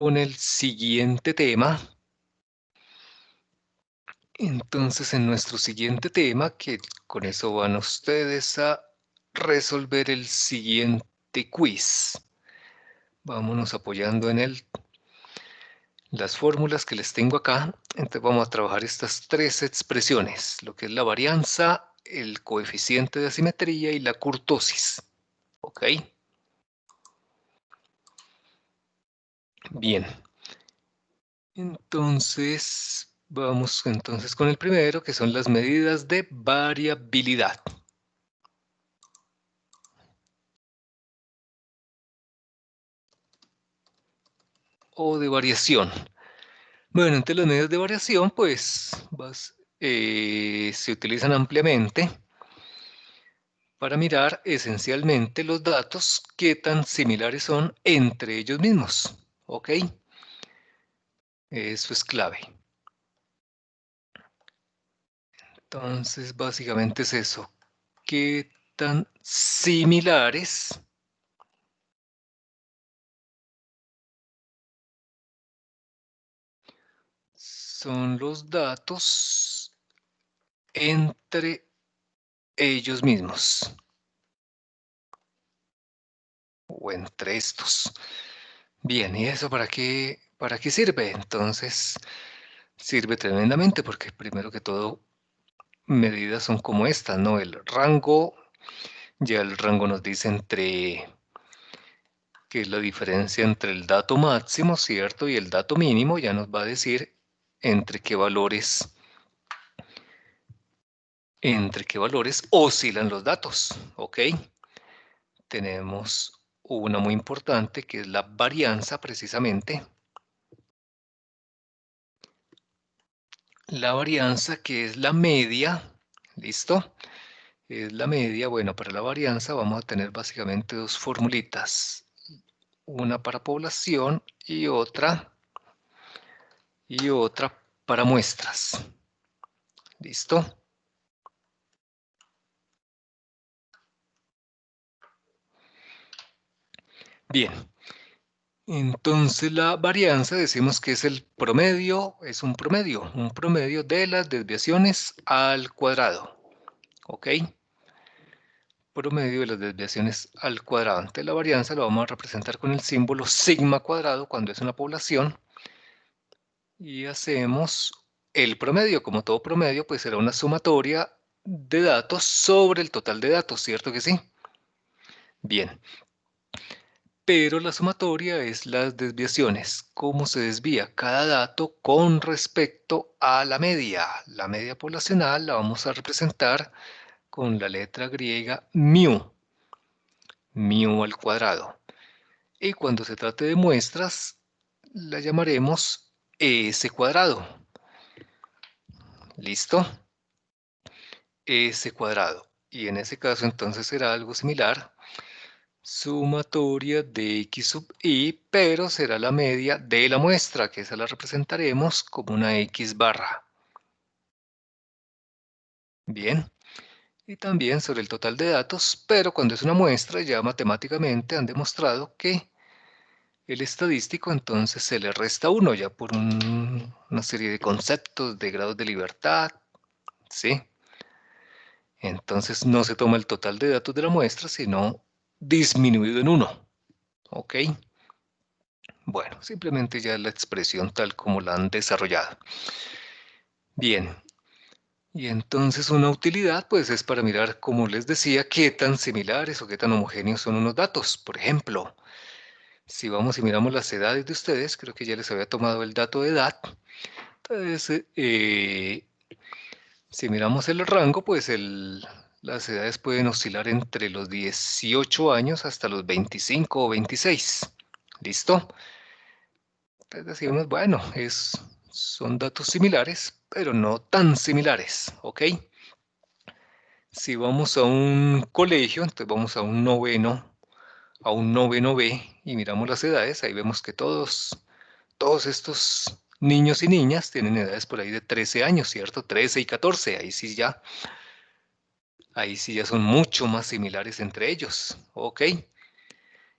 con el siguiente tema. Entonces, en nuestro siguiente tema, que con eso van ustedes a resolver el siguiente quiz. Vámonos apoyando en las fórmulas que les tengo acá. Entonces vamos a trabajar estas tres expresiones, lo que es la varianza, el coeficiente de asimetría y la kurtosis. ¿Ok? Bien. Entonces, vamos entonces con el primero, que son las medidas de variabilidad. O de variación. Bueno, entre las medidas de variación, pues se utilizan ampliamente para mirar esencialmente los datos, qué tan similares son entre ellos mismos. ¿Ok? Eso es clave. Entonces, básicamente es eso. ¿Qué tan similares son los datos entre ellos mismos? O entre estos. Bien, ¿y eso para qué sirve? Entonces, sirve tremendamente porque primero que todo, medidas son como estas, ¿no? El rango, ya el rango nos dice qué es la diferencia entre el dato máximo, ¿cierto? Y el dato mínimo, ya nos va a decir entre entre qué valores oscilan los datos, ¿ok? Tenemos una muy importante que es la varianza precisamente. La varianza que es la media, ¿listo? Es la media. Bueno, para la varianza vamos a tener básicamente dos formulitas. Una para población y otra para muestras. ¿Listo? Bien. Entonces la varianza decimos que es el promedio, es un promedio de las desviaciones al cuadrado. ¿Ok? Promedio de las desviaciones al cuadrado. Entonces la varianza lo vamos a representar con el símbolo sigma cuadrado cuando es una población. Y hacemos el promedio. Como todo promedio, pues será una sumatoria de datos sobre el total de datos, ¿cierto que sí? Bien. Pero la sumatoria es las desviaciones. ¿Cómo se desvía cada dato con respecto a la media? La media poblacional la vamos a representar con la letra griega mu. Mu al cuadrado. Y cuando se trate de muestras, la llamaremos S cuadrado. ¿Listo? S cuadrado. Y en ese caso entonces será algo similar. Sumatoria de x sub i, pero será la media de la muestra, que esa la representaremos como una x barra. Bien. Y también sobre el total de datos, pero cuando es una muestra ya matemáticamente han demostrado que el estadístico entonces se le resta 1 ya por una serie de conceptos de grados de libertad, ¿sí? Entonces no se toma el total de datos de la muestra, sino disminuido en 1, ¿ok? Bueno, simplemente ya la expresión tal como la han desarrollado. Bien, y entonces una utilidad pues es para mirar, como les decía, qué tan similares o qué tan homogéneos son unos datos. Por ejemplo, si vamos y miramos las edades de ustedes, creo que ya les había tomado el dato de edad. Entonces, si miramos el rango, pues las edades pueden oscilar entre los 18 años hasta los 25 o 26. ¿Listo? Entonces decimos, bueno, son datos similares, pero no tan similares, ¿ok? Si vamos a un colegio, entonces vamos a un noveno B y miramos las edades, ahí vemos que todos estos niños y niñas tienen edades por ahí de 13 años, ¿cierto? 13 y 14, ahí sí ya son mucho más similares entre ellos, ¿ok?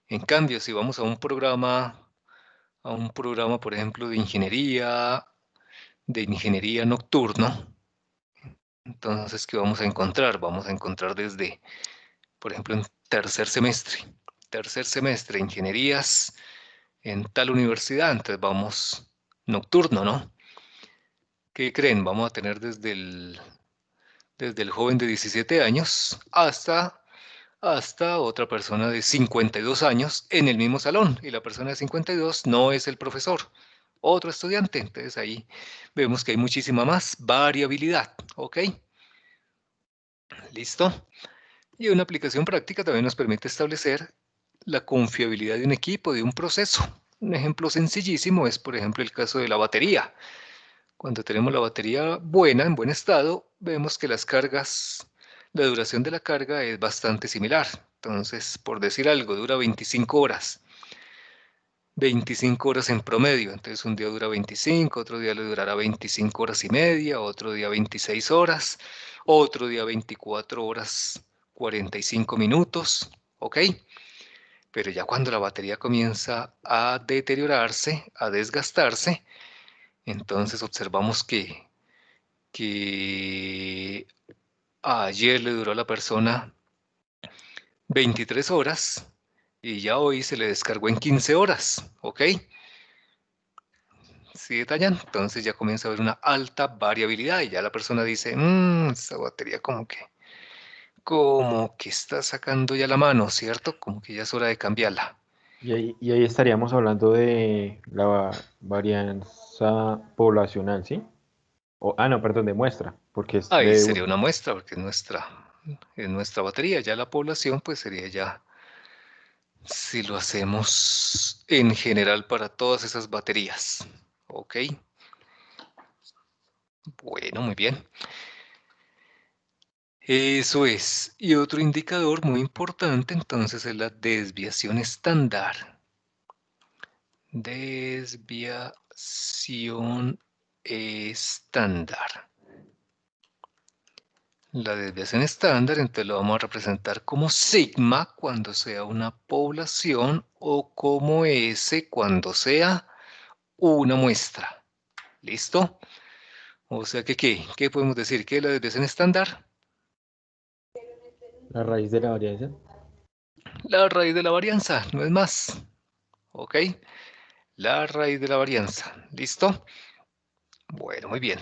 En cambio, si vamos a un programa a un programa, por ejemplo, de ingeniería nocturno, entonces, ¿qué vamos a encontrar? Vamos a encontrar desde, por ejemplo, en tercer semestre, ingenierías en tal universidad, entonces vamos nocturno, ¿no? ¿Qué creen? Vamos a tener desde el joven de 17 años hasta otra persona de 52 años en el mismo salón, y la persona de 52 no es el profesor, otro estudiante. Entonces ahí vemos que hay muchísima más variabilidad, ¿ok? ¿Listo? Y una aplicación práctica también nos permite establecer la confiabilidad de un equipo, de un proceso. Un ejemplo sencillísimo es, por ejemplo, el caso de la batería. Cuando tenemos la batería buena, en buen estado, vemos que la duración de la carga es bastante similar. Entonces, por decir algo, dura 25 horas. 25 horas en promedio. Entonces, un día dura 25, otro día le durará 25 horas y media, otro día 26 horas, otro día 24 horas 45 minutos. ¿Ok? Pero ya cuando la batería comienza a deteriorarse, a desgastarse, entonces observamos que ayer le duró a la persona 23 horas y ya hoy se le descargó en 15 horas, ¿ok? ¿Sí detallan? Entonces ya comienza a haber una alta variabilidad y ya la persona dice, esta batería como que está sacando ya la mano, ¿cierto? Como que ya es hora de cambiarla. Y ahí estaríamos hablando de la varianza poblacional, ¿sí? No, perdón, de muestra, porque es Ahí de sería uno. una muestra, porque es nuestra batería, ya la población pues sería ya, si lo hacemos en general para todas esas baterías, ¿ok? Bueno, muy bien. Eso es. Y otro indicador muy importante entonces es la desviación estándar. Desviación estándar. La desviación estándar entonces lo vamos a representar como sigma cuando sea una población o como S cuando sea una muestra. ¿Listo? O sea que, ¿qué podemos decir? ¿Qué es la desviación estándar? La raíz de la varianza. La raíz de la varianza, no es más. ¿Ok? La raíz de la varianza. ¿Listo? Bueno, muy bien.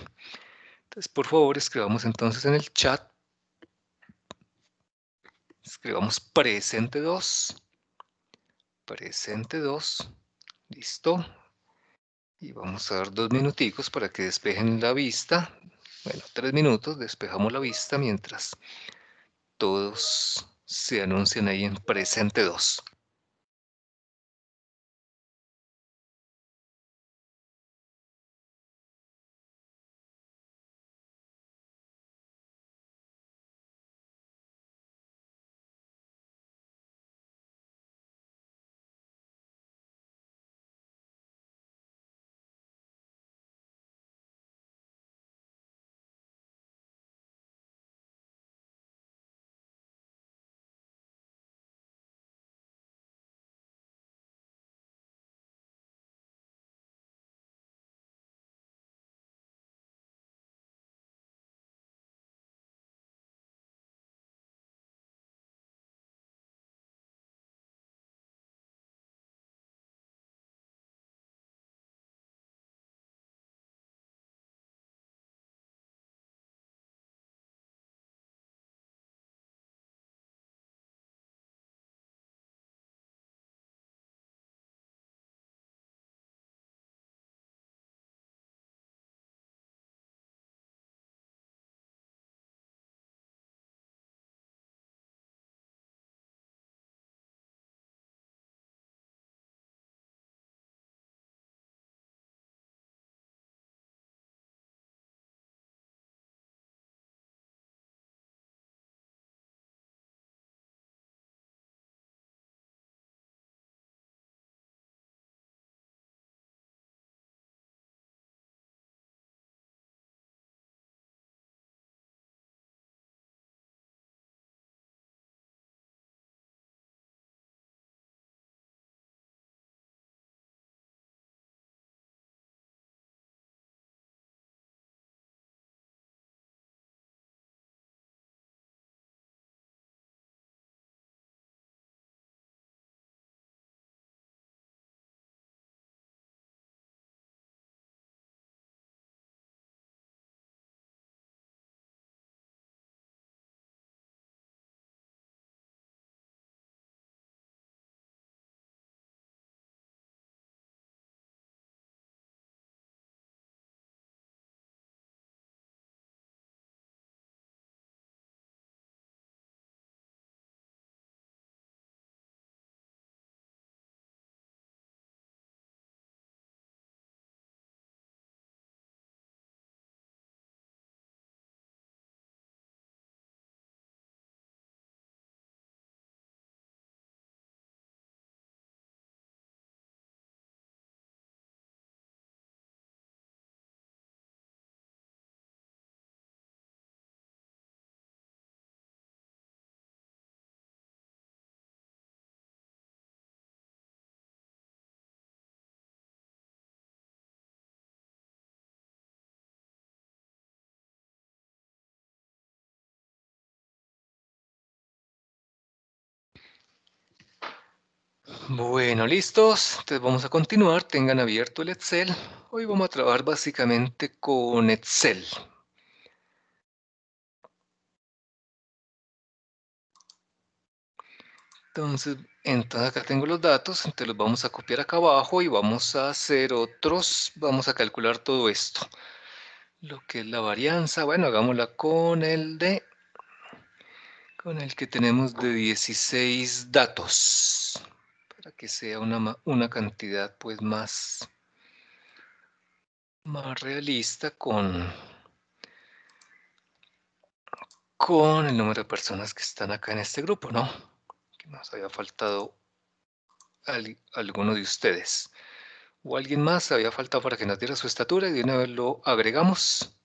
Entonces, por favor, escribamos entonces en el chat, escribamos presente 2, ¿listo? Y vamos a dar 2 minuticos para que despejen la vista. Bueno, 3 minutos, despejamos la vista mientras todos se anuncian ahí en presente 2. Bueno, listos. Entonces vamos a continuar. Tengan abierto el Excel. Hoy vamos a trabajar básicamente con Excel. Entonces acá tengo los datos, entonces los vamos a copiar acá abajo y vamos a hacer otros, vamos a calcular todo esto. Lo que es la varianza, bueno, hagámosla con con el que tenemos de 16 datos, para que sea una cantidad pues más realista con el número de personas que están acá en este grupo, ¿no? Que nos había faltado alguno de ustedes. ¿O alguien más había faltado para que nos diera su estatura y de una vez lo agregamos?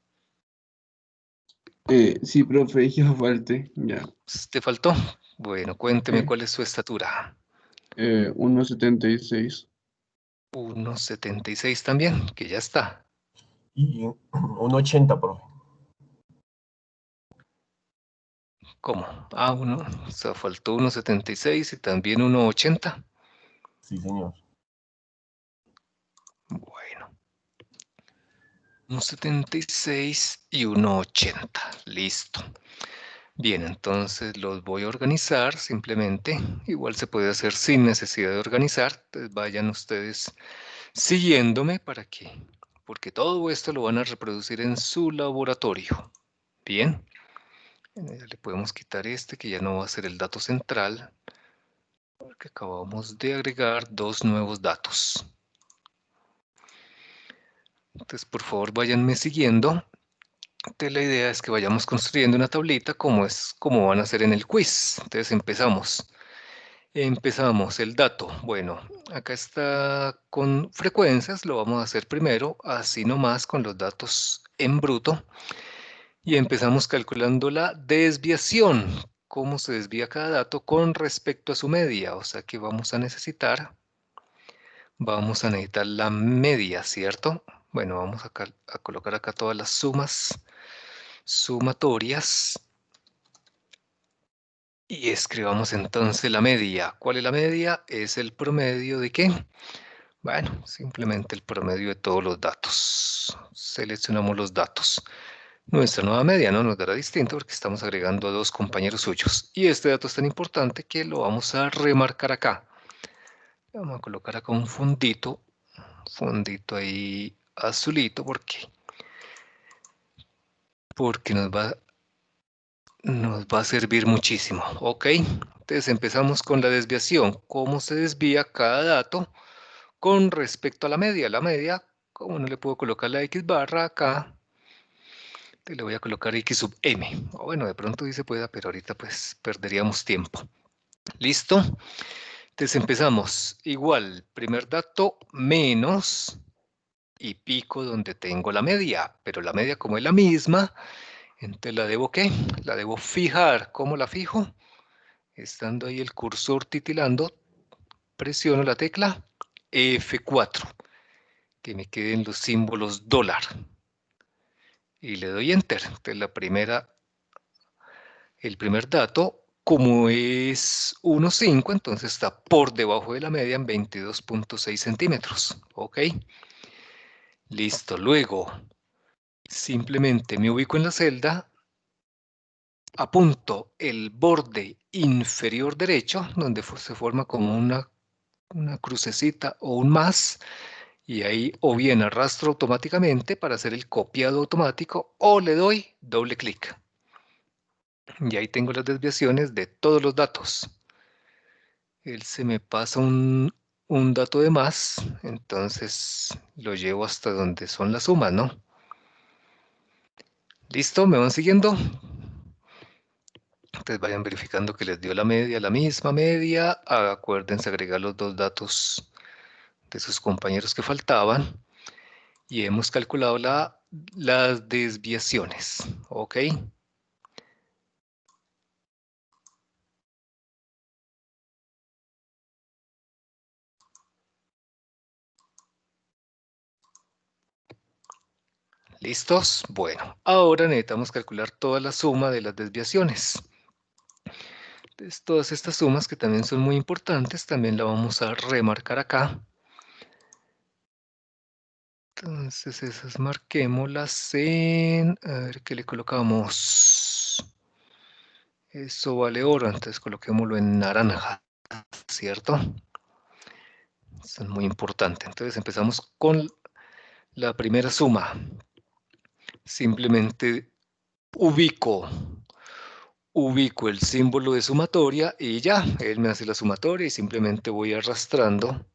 Sí, profe, ya falte, ya. ¿Te faltó? Bueno, cuénteme Sí. cuál es su estatura. 1,76. 1,76 también, que ya está. Y 1,80, profe. ¿Cómo? Ah, o sea, faltó 1,76 y también 1,80. Sí, señor. Bueno, 1,76 y 1,80. Listo. Bien, entonces los voy a organizar simplemente. Igual se puede hacer sin necesidad de organizar. Entonces vayan ustedes siguiéndome porque todo esto lo van a reproducir en su laboratorio. Bien. Ya le podemos quitar este que ya no va a ser el dato central, porque acabamos de agregar dos nuevos datos. Entonces, por favor, váyanme siguiendo. Entonces, la idea es que vayamos construyendo una tablita como van a hacer en el quiz. Entonces, empezamos. Empezamos el dato. Bueno, acá está con frecuencias, lo vamos a hacer primero, así nomás con los datos en bruto. Y empezamos calculando la desviación, cómo se desvía cada dato con respecto a su media. O sea que vamos a necesitar la media, ¿cierto? Bueno, vamos a colocar acá todas las sumas sumatorias. Y escribamos entonces la media. ¿Cuál es la media? Es el promedio ¿de qué? Bueno, simplemente el promedio de todos los datos. Seleccionamos los datos. Nuestra nueva media no nos dará distinto porque estamos agregando a dos compañeros suyos. Y este dato es tan importante que lo vamos a remarcar acá. Vamos a colocar acá un fondito ahí azulito porque nos va a servir muchísimo. Ok, entonces empezamos con la desviación. ¿Cómo se desvía cada dato con respecto a la media? La media, como no le puedo colocar la X barra acá, le voy a colocar X sub M. O bueno, de pronto sí se pueda, pero ahorita pues perderíamos tiempo. ¿Listo? Entonces empezamos. Igual, primer dato menos y pico donde tengo la media. Pero la media como es la misma, entonces la debo ¿qué? La debo fijar. ¿Cómo la fijo? Estando ahí el cursor titilando, presiono la tecla F4. Que me queden los símbolos dólar. Y le doy Enter. Entonces el primer dato, como es 1,5, entonces está por debajo de la media en 22,6 centímetros. Ok. Listo. Luego, simplemente me ubico en la celda, apunto el borde inferior derecho, donde se forma como una crucecita o un más, y ahí o bien arrastro automáticamente para hacer el copiado automático o le doy doble clic. Y ahí tengo las desviaciones de todos los datos. Él se me pasa un dato de más, entonces lo llevo hasta donde son las sumas, ¿no? ¿Listo? ¿Me van siguiendo? Entonces vayan verificando que les dio la media, la misma media. Acuérdense agregar los dos datos de sus compañeros que faltaban. Y hemos calculado las desviaciones. ¿Ok? ¿Listos? Bueno, ahora necesitamos calcular toda la suma de las desviaciones. Entonces, todas estas sumas que también son muy importantes, también la vamos a remarcar acá. Entonces, esas marquémoslas en... A ver, ¿qué le colocamos? Eso vale oro, entonces coloquémoslo en naranja, ¿cierto? Eso es muy importante. Entonces, empezamos con la primera suma. Simplemente ubico el símbolo de sumatoria y ya, él me hace la sumatoria y simplemente voy arrastrando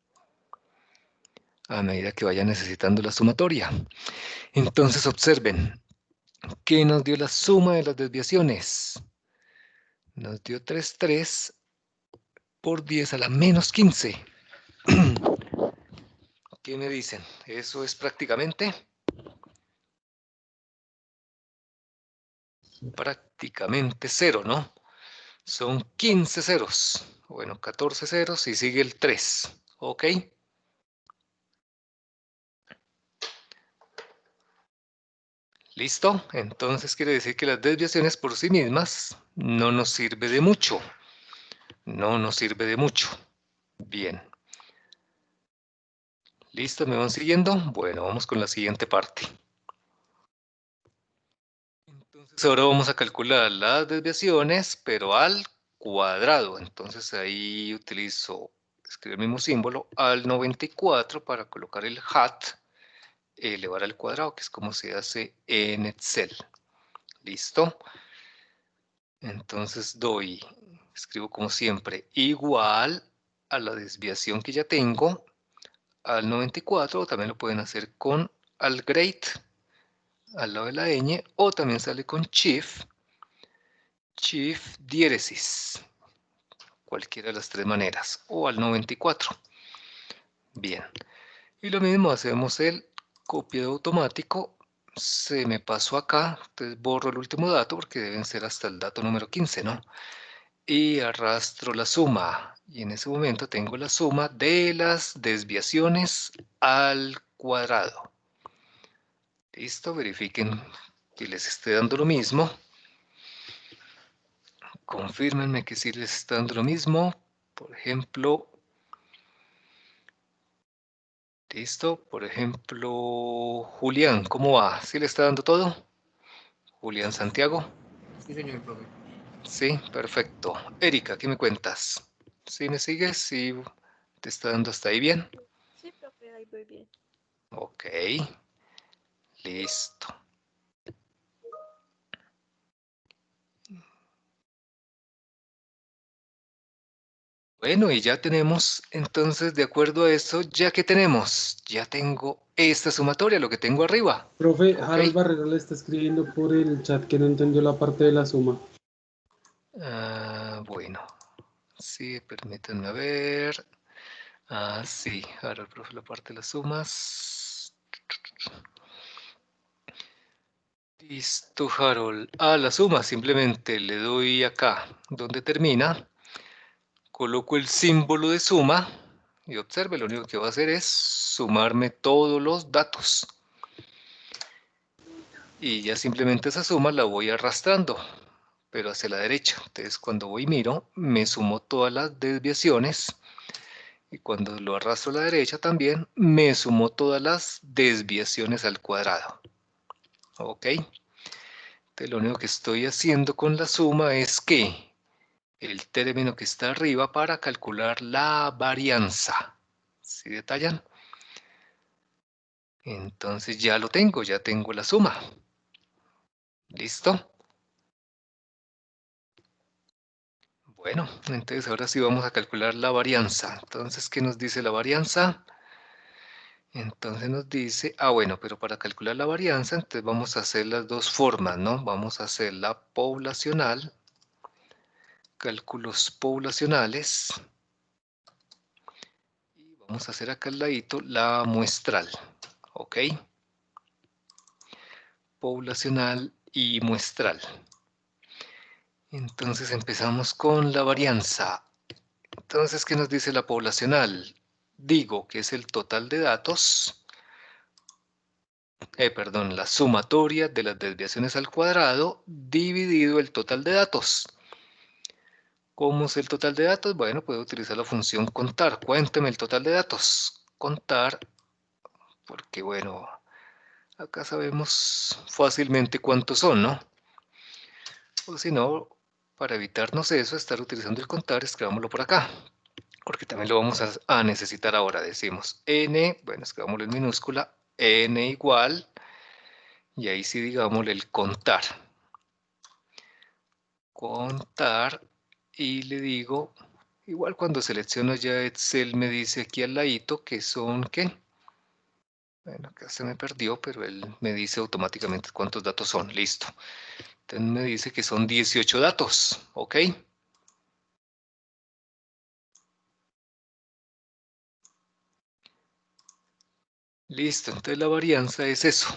a medida que vaya necesitando la sumatoria. Entonces observen, ¿qué nos dio la suma de las desviaciones? Nos dio 3 por 10 a la menos 15. ¿Qué me dicen? Eso es prácticamente cero, ¿no? Son 15 ceros. Bueno, 14 ceros y sigue el 3. ¿Ok? ¿Listo? Entonces quiere decir que las desviaciones por sí mismas no nos sirve de mucho. No nos sirve de mucho. Bien. ¿Listo? ¿Me van siguiendo? Bueno, vamos con la siguiente parte. Entonces ahora vamos a calcular las desviaciones, pero al cuadrado. Entonces ahí utilizo, escribir el mismo símbolo, al 94 para colocar el hat, elevar al cuadrado, que es como se hace en Excel. ¿Listo? Entonces escribo como siempre, igual a la desviación que ya tengo, al 94, o también lo pueden hacer con al grade, al lado de la ñ, o también sale con shift diéresis, cualquiera de las tres maneras, o al 94. Bien, y lo mismo hacemos el copiado automático, se me pasó acá, entonces borro el último dato porque deben ser hasta el dato número 15, ¿no? Y arrastro la suma, y en ese momento tengo la suma de las desviaciones al cuadrado. Listo, verifiquen que les esté dando lo mismo. Confírmenme que sí les está dando lo mismo. Por ejemplo, listo, por ejemplo, Julián, ¿cómo va? ¿Sí le está dando todo? Julián Santiago. Sí, señor profe. Sí, perfecto. Erika, ¿qué me cuentas? ¿Sí me sigues? ¿Sí te está dando hasta ahí bien? Sí, profe, ahí voy bien. Ok, listo. Bueno, y ya tenemos, entonces, de acuerdo a eso, ya que tenemos, ya tengo esta sumatoria, lo que tengo arriba. Profe, Ok. Harold Barrera le está escribiendo por el chat que no entendió la parte de la suma. Bueno, sí, permítanme ver. Sí, ahora el profe, la parte de las sumas. Listo, Harold. La suma, simplemente le doy acá, donde termina, coloco el símbolo de suma y observe, lo único que va a hacer es sumarme todos los datos. Y ya simplemente esa suma la voy arrastrando, pero hacia la derecha. Entonces cuando voy y miro, me sumo todas las desviaciones. Y cuando lo arrastro a la derecha también, me sumo todas las desviaciones al cuadrado. ¿Ok? Entonces lo único que estoy haciendo con la suma es que el término que está arriba para calcular la varianza. ¿Sí detallan? Entonces ya lo tengo, ya tengo la suma. ¿Listo? Bueno, entonces ahora sí vamos a calcular la varianza. Entonces, ¿qué nos dice la varianza? Entonces nos dice, bueno, pero para calcular la varianza, entonces vamos a hacer las dos formas, ¿no? Vamos a hacer la poblacional, cálculos poblacionales, y vamos a hacer acá al ladito la muestral, ¿ok? Poblacional y muestral. Entonces empezamos con la varianza. Entonces, ¿qué nos dice la poblacional? Digo que es el total de datos, la sumatoria de las desviaciones al cuadrado dividido el total de datos. ¿Cómo es el total de datos? Bueno, puedo utilizar la función contar. Cuénteme el total de datos. Contar, porque bueno, acá sabemos fácilmente cuántos son, ¿no? O si no, para evitarnos eso, estar utilizando el contar, escribámoslo por acá, porque también lo vamos a necesitar ahora. Decimos n, bueno, escribámoslo en minúscula, n igual, y ahí sí digámosle el contar. Contar, y le digo, igual cuando selecciono ya Excel me dice aquí al ladito que son, ¿qué? Bueno, acá se me perdió, pero él me dice automáticamente cuántos datos son. Listo. Entonces me dice que son 18 datos, ¿ok? Listo, entonces la varianza es eso.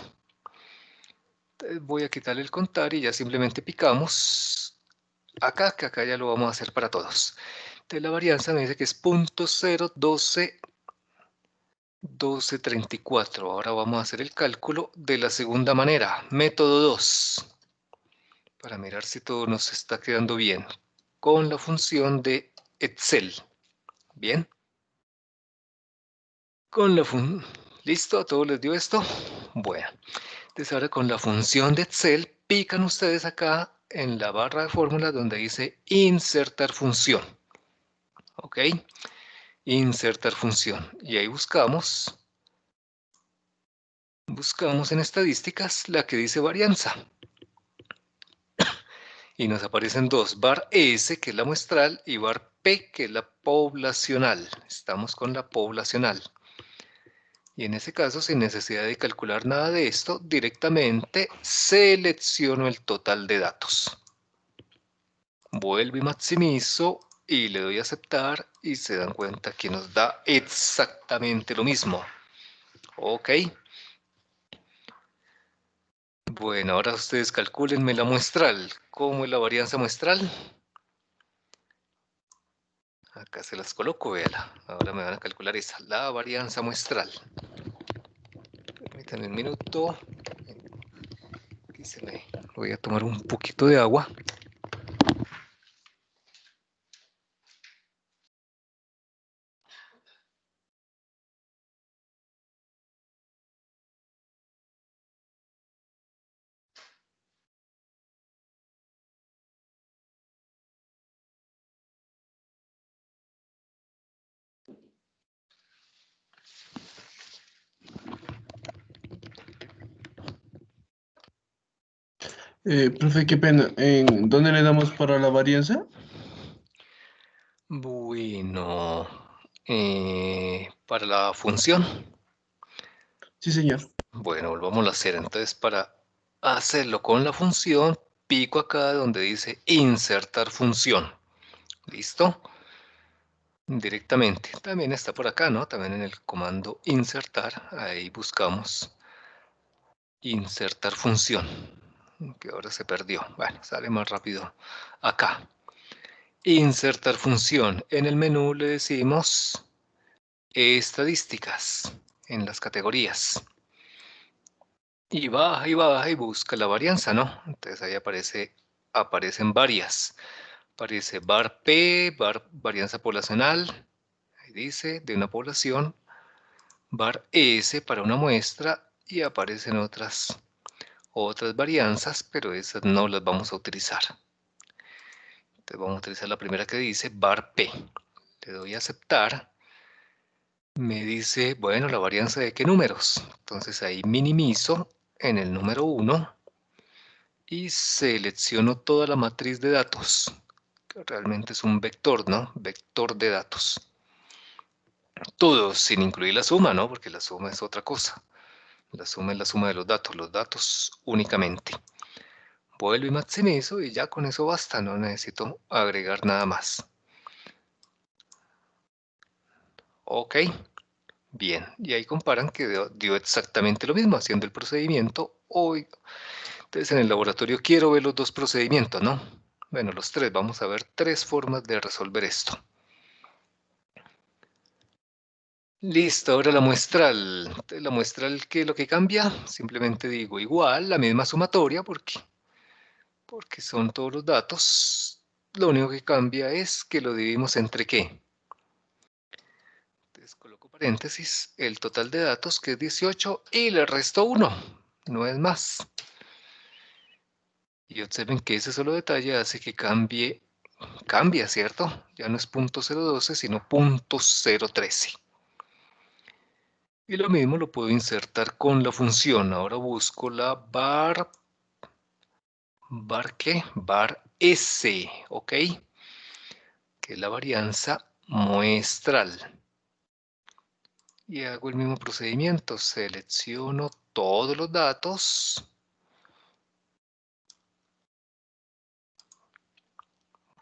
Entonces voy a quitarle el contar y ya simplemente picamos acá, que acá ya lo vamos a hacer para todos. Entonces la varianza me dice que es 0.01234. Ahora vamos a hacer el cálculo de la segunda manera, método 2, para mirar si todo nos está quedando bien, con la función de Excel. Bien. Con la ¿Listo? ¿A todos les dio esto? Bueno, entonces ahora con la función de Excel, pican ustedes acá en la barra de fórmulas donde dice insertar función. ¿Ok? Insertar función. Y ahí buscamos en estadísticas la que dice varianza. Y nos aparecen dos, var S, que es la muestral, y var P, que es la poblacional. Estamos con la poblacional. Y en ese caso, sin necesidad de calcular nada de esto, directamente selecciono el total de datos. Vuelvo y maximizo y le doy a aceptar y se dan cuenta que nos da exactamente lo mismo. Ok. Bueno, ahora ustedes calcúlenme la muestral. ¿Cómo es la varianza muestral? Acá se las coloco, véala. Ahora me van a calcular esa, la varianza muestral. Permítanme un minuto. Aquí voy a tomar un poquito de agua. Profe, qué pena. ¿En dónde le damos para la varianza? Bueno, para la función, Sí, señor. bueno, volvamos a hacer. Entonces, para hacerlo con la función, pico acá donde dice insertar función. ¿Listo? Directamente. También está por acá, ¿no? También en el comando insertar, ahí buscamos insertar función, que ahora se perdió. Bueno, sale más rápido acá. Insertar función. En el menú le decimos estadísticas en las categorías. Y baja y busca la varianza, ¿no? Entonces ahí aparecen varias. Aparece var P, varianza poblacional, ahí dice, de una población, var S para una muestra, y aparecen otras varianzas, pero esas no las vamos a utilizar. Entonces vamos a utilizar la primera que dice var P. Le doy a aceptar. Me dice, bueno, la varianza de qué números. Entonces ahí minimizo en el número 1 y selecciono toda la matriz de datos, que realmente es un vector, ¿no? Vector de datos. Todo sin incluir la suma, ¿no? Porque la suma es otra cosa. La suma es la suma de los datos únicamente. Vuelvo y maximizo y ya con eso basta, no necesito agregar nada más. Ok. Bien, y ahí comparan que dio exactamente lo mismo haciendo el procedimiento. Hoy, entonces en el laboratorio quiero ver los dos procedimientos, ¿no? Bueno, los tres, vamos a ver tres formas de resolver esto. Listo, ahora la muestral. Entonces, la muestral, ¿qué es lo que cambia? Simplemente digo igual, la misma sumatoria, porque son todos los datos. lo único que cambia es que lo dividimos entre ¿qué? Entonces coloco paréntesis, el total de datos que es 18 y le resto 1, no es más. Y observen que ese solo detalle hace que cambia, ¿cierto? Ya no es .012, sino .013. Y lo mismo lo puedo insertar con la función. Ahora busco la var ¿qué? Var S, ¿ok? Que es la varianza muestral. Y hago el mismo procedimiento. Selecciono todos los datos.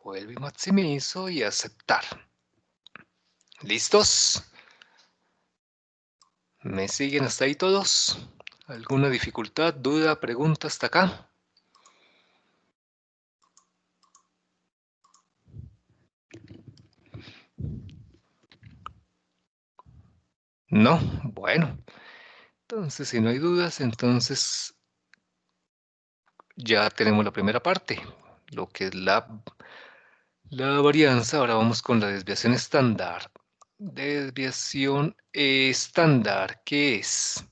Vuelvo y maximizo y aceptar. ¿Listos? ¿Me siguen hasta ahí todos? ¿Alguna dificultad, duda, pregunta hasta acá? No, bueno. Entonces, si no hay dudas, entonces ya tenemos la primera parte, lo que es la varianza. Ahora vamos con la desviación estándar. Desviación estándar, ¿qué es?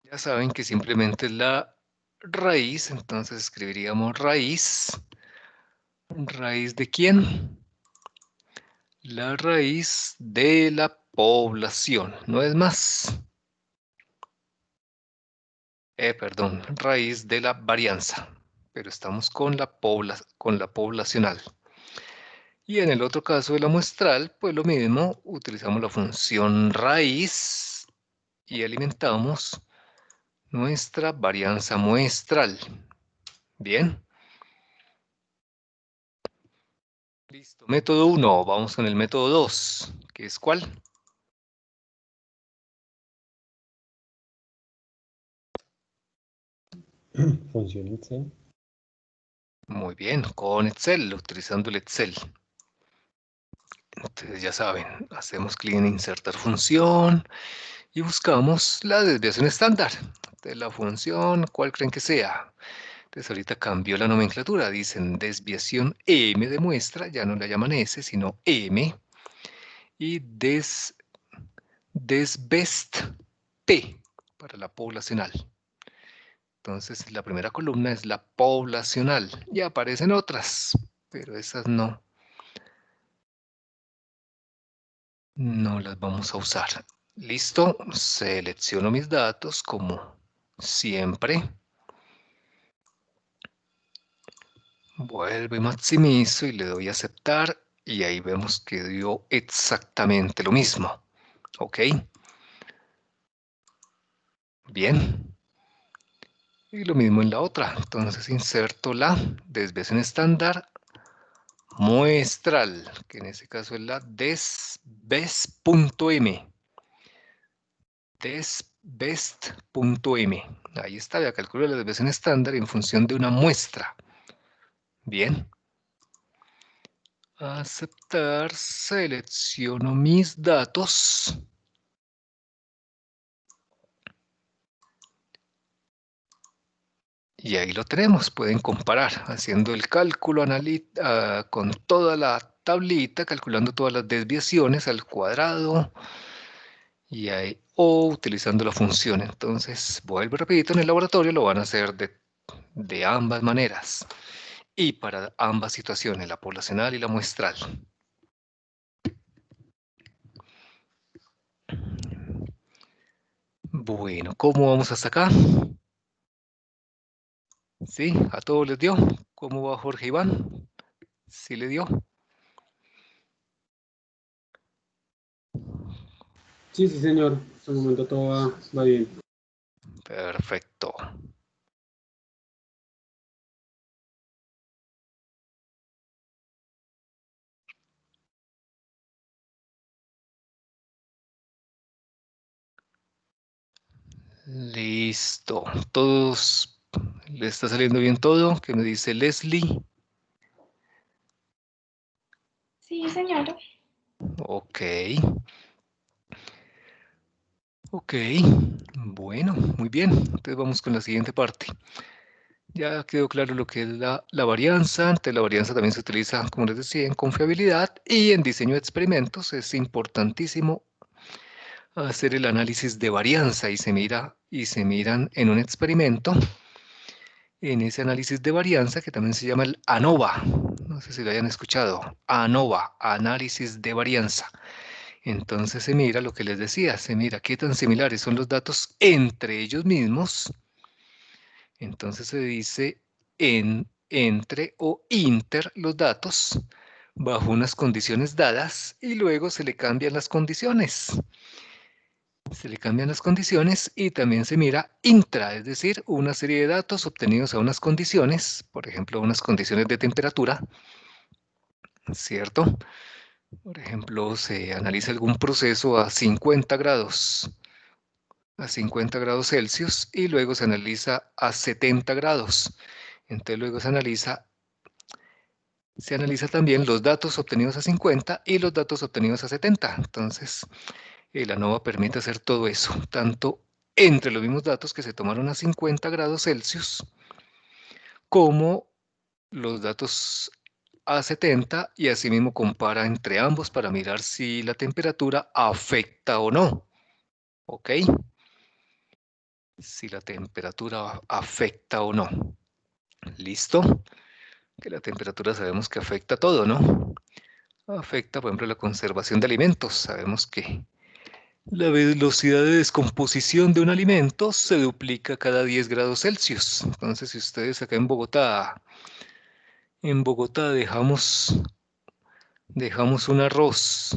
Ya saben que simplemente es la raíz, entonces escribiríamos raíz. ¿Raíz de quién? La raíz de la población, no es más. Perdón, raíz de la varianza, pero estamos con la poblacional. Y en el otro caso de la muestral, pues lo mismo, utilizamos la función raíz y alimentamos nuestra varianza muestral. Bien. Listo. Método 1, vamos con el método 2, que es ¿cuál? Función Excel. Muy bien, con Excel, utilizando el Excel. Entonces ya saben, hacemos clic en insertar función y buscamos la desviación estándar de la función, ¿cuál creen que sea? Entonces ahorita cambió la nomenclatura, dicen desviación M de muestra, ya no la llaman S, sino M, y desbest P para la poblacional. Entonces la primera columna es la poblacional, ya aparecen otras, pero esas no las vamos a usar. Listo, selecciono mis datos como siempre. Vuelvo y maximizo y le doy a aceptar y ahí vemos que dio exactamente lo mismo. ¿Ok? Bien. Y lo mismo en la otra. Entonces inserto la desviación estándar muestral, que en este caso es la desbest.m. Desbest.m. Ahí está, ya calculo la desviación estándar en función de una muestra. Bien. Aceptar, selecciono mis datos. Y ahí lo tenemos, pueden comparar, haciendo el cálculo con toda la tablita, calculando todas las desviaciones al cuadrado, y ahí, o utilizando la función. Entonces, vuelvo y repito, en el laboratorio lo van a hacer de ambas maneras, y para ambas situaciones, la poblacional y la muestral. Bueno, ¿cómo vamos hasta acá? ¿Sí? ¿A todos les dio? ¿Cómo va Jorge Iván? ¿Sí le dio? Sí, sí, señor. Hasta el momento todo va bien. Perfecto. Listo. ¿Todos le está saliendo bien todo? ¿Qué me dice Leslie? Sí, señora. Ok. Ok. Bueno, muy bien. Entonces vamos con la siguiente parte. Ya quedó claro lo que es la varianza. Entonces la varianza también se utiliza, como les decía, en confiabilidad y en diseño de experimentos. Es importantísimo hacer el análisis de varianza y se miran en un experimento, en ese análisis de varianza que también se llama el ANOVA. No sé si lo hayan escuchado. ANOVA, análisis de varianza. Entonces se mira lo que les decía, se mira qué tan similares son los datos entre ellos mismos. Entonces se dice entre o inter los datos bajo unas condiciones dadas y luego se le cambian las condiciones. Se le cambian las condiciones y también se mira intra, es decir, una serie de datos obtenidos a unas condiciones, por ejemplo, unas condiciones de temperatura, ¿cierto? Por ejemplo, se analiza algún proceso a 50 grados Celsius y luego se analiza a 70 grados. Entonces luego se analiza también los datos obtenidos a 50 y los datos obtenidos a 70. Entonces, el ANOVA permite hacer todo eso, tanto entre los mismos datos que se tomaron a 50 grados Celsius, como los datos a 70 y asimismo compara entre ambos para mirar si la temperatura afecta o no. ¿Ok? Si la temperatura afecta o no. ¿Listo? Que la temperatura sabemos que afecta todo, ¿no? Afecta, por ejemplo, la conservación de alimentos. Sabemos que la velocidad de descomposición de un alimento se duplica cada 10 grados Celsius. Entonces, si ustedes acá en Bogotá dejamos un arroz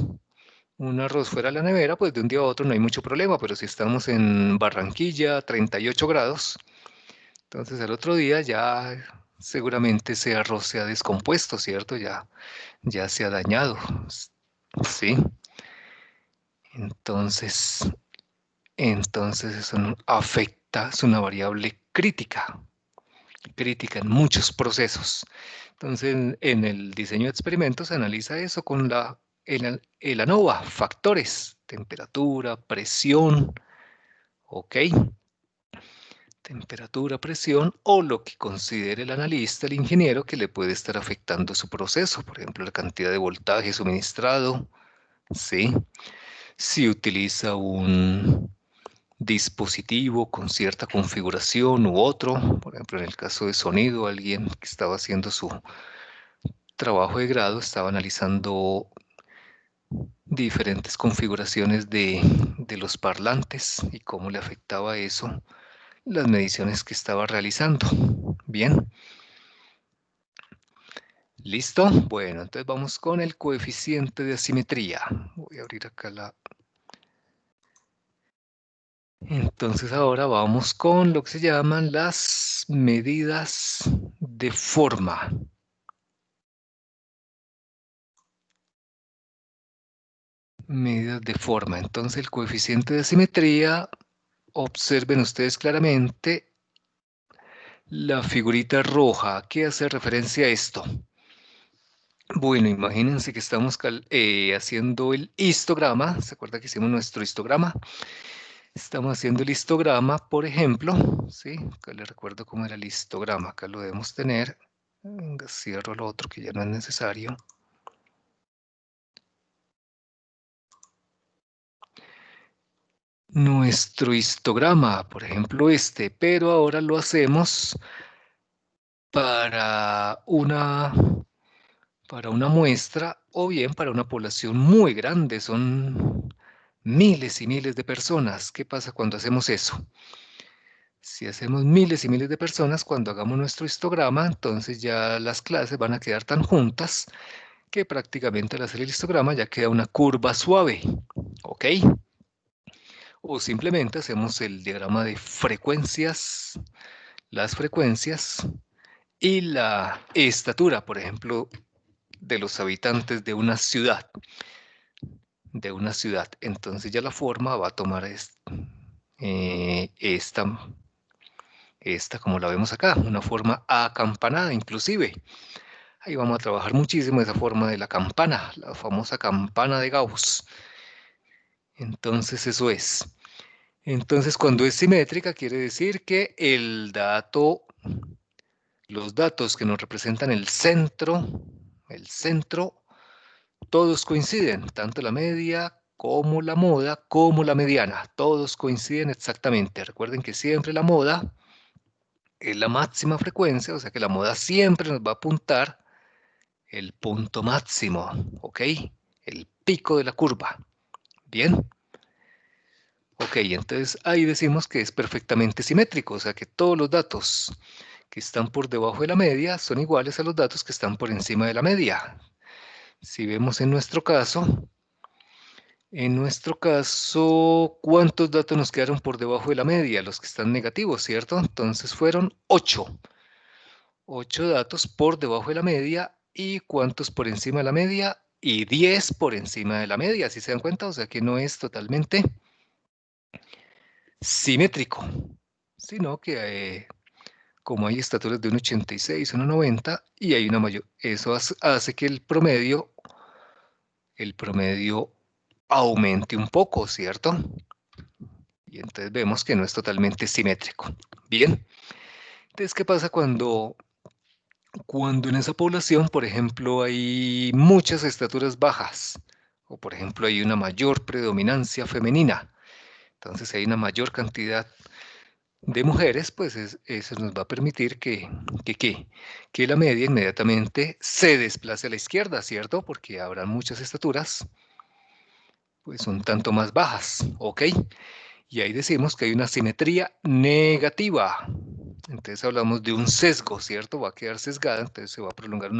fuera de la nevera, pues de un día a otro no hay mucho problema, pero si estamos en Barranquilla, 38 grados, entonces al otro día ya seguramente ese arroz se ha descompuesto, ¿cierto? Ya se ha dañado, ¿sí? Entonces eso afecta, es una variable crítica en muchos procesos. Entonces, en el diseño de experimentos se analiza eso con el ANOVA, factores, temperatura, presión, ¿ok? Temperatura, presión o lo que considere el analista, el ingeniero, que le puede estar afectando su proceso, por ejemplo, la cantidad de voltaje suministrado, ¿sí? Si utiliza un dispositivo con cierta configuración u otro, por ejemplo, en el caso de sonido, alguien que estaba haciendo su trabajo de grado estaba analizando diferentes configuraciones de los parlantes y cómo le afectaba eso las mediciones que estaba realizando. Bien. ¿Listo? Bueno, entonces vamos con el coeficiente de asimetría. Voy a abrir acá la... Entonces ahora vamos con lo que se llaman las medidas de forma. Medidas de forma. Entonces el coeficiente de asimetría, observen ustedes claramente la figurita roja. ¿A qué hace referencia a esto? Bueno, imagínense que estamos haciendo el histograma. ¿Se acuerda que hicimos nuestro histograma? Estamos haciendo el histograma, por ejemplo, ¿sí? Acá les recuerdo cómo era el histograma. Acá lo debemos tener. Venga, cierro lo otro que ya no es necesario. Nuestro histograma, por ejemplo pero ahora lo hacemos para una muestra o bien para una población muy grande. Son miles y miles de personas. ¿Qué pasa cuando hacemos eso? Si hacemos miles y miles de personas, cuando hagamos nuestro histograma, entonces ya las clases van a quedar tan juntas que prácticamente al hacer el histograma ya queda una curva suave, ¿ok? O simplemente hacemos el diagrama de frecuencias, las frecuencias y la estatura, por ejemplo, de los habitantes de una ciudad. Entonces ya la forma va a tomar esta como la vemos acá, una forma acampanada inclusive. Ahí vamos a trabajar muchísimo esa forma de la campana, la famosa campana de Gauss. Entonces eso es. Entonces cuando es simétrica quiere decir que el dato los datos que nos representan el centro, todos coinciden, tanto la media como la moda, como la mediana, todos coinciden exactamente. Recuerden que siempre la moda es la máxima frecuencia, o sea que la moda siempre nos va a apuntar el punto máximo, ¿ok? El pico de la curva. Bien. Ok, entonces ahí decimos que es perfectamente simétrico, o sea que todos los datos que están por debajo de la media son iguales a los datos que están por encima de la media. Si vemos en nuestro caso, ¿cuántos datos nos quedaron por debajo de la media? Los que están negativos, ¿cierto? Entonces fueron 8. 8 datos por debajo de la media. ¿Y cuántos por encima de la media? Y 10 por encima de la media, ¿sí se dan cuenta? O sea que no es totalmente simétrico, sino que como hay estaturas de 1,86, 1,90 y hay una mayor, eso hace que el promedio aumente un poco, ¿cierto? Y entonces vemos que no es totalmente simétrico. Bien, entonces, ¿qué pasa cuando en esa población, por ejemplo, hay muchas estaturas bajas? O, por ejemplo, hay una mayor predominancia femenina. Entonces, hay una mayor cantidad de mujeres, pues eso nos va a permitir que la media inmediatamente se desplace a la izquierda, ¿cierto? Porque habrá muchas estaturas, pues un tanto más bajas, ¿ok? Y ahí decimos que hay una simetría negativa. Entonces hablamos de un sesgo, ¿cierto? Va a quedar sesgada, entonces se va a prolongar